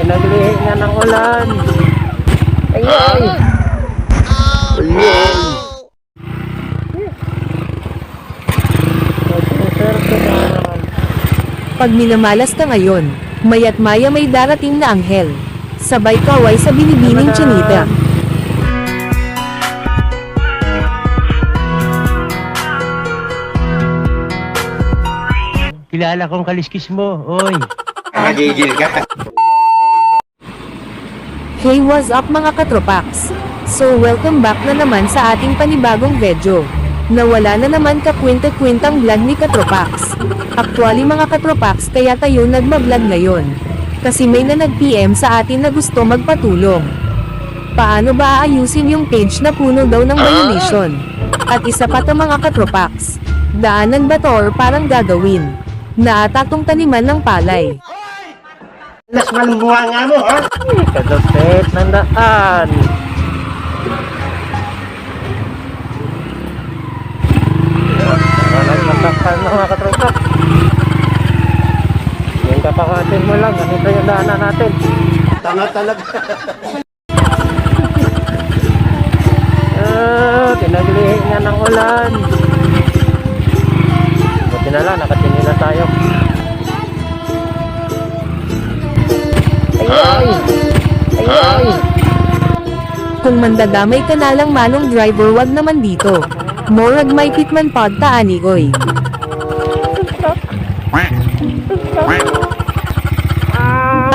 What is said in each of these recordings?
pinaglihi nga ng ulan. Ayun. Ayun. Pag minamalas ka ngayon, maya't maya may darating na anghel. Sabay kaway sa binibining tsinita. Kilala kong kaliskis mo, oy. Nagigil ka. Hey, what's up mga katropax? So welcome back na naman sa ating panibagong video. Nawala na naman kakwenta-kwentang vlog ni Katropax. Actually mga Katropax, kaya tayo nagma-vlog ngayon. Kasi may na nag-PM sa atin na gusto magpatulong. Paano ba aayusin yung page na puno daw ng violation? At isa pa to mga Katropax. Daanan ba to or parang gagawin? Naatatong taniman ng palay. Las malumbuha nga mo, ha? Kadupit ng daan. Walang matakpan mga katropa. Yung kapangatin mo lang, ganito yung daanan natin. Tanga talaga. Pinaglihi nga ng ulan. Buti na lang, nakatinila tayo. Ay! Ay! Kung mandadamay ka na lang manong driver, wag naman dito. Morag may pitman pod taani oy.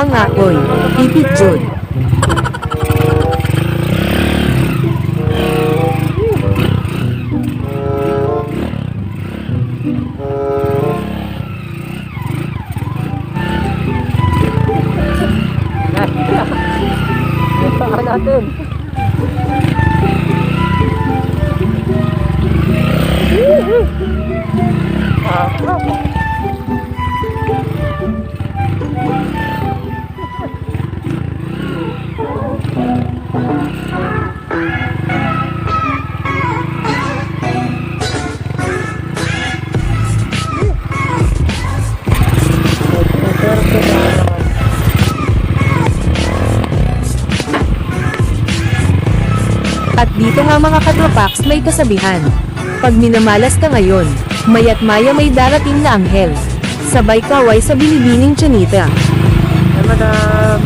Ang ako'y ipit jud. Ito natin. At dito nga mga katropax may kasabihan. Pag minamalas ka ngayon, maya't maya may darating na anghel. Sabay kaway sa binibining tsinita. Ay, madam.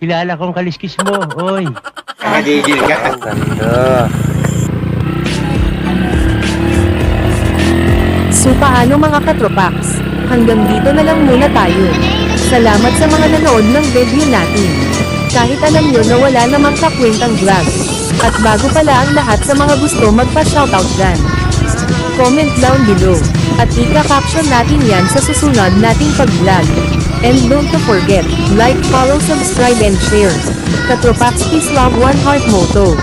Kilala kong kaliskis mo, oy. Nagigil ka. Ang ganda. So paano mga katropax? Hanggang dito na lang muna tayo. Salamat sa mga nanood ng video natin. Kahit alam nyo na wala namang kakwentang vlog. At bago pala ang lahat sa mga gusto magpa-shoutout dyan, comment down below. At ika-caption natin yan sa susunod nating pag-vlog. And don't forget, like, follow, subscribe and share. Katropax Peace Love One Heart Motto.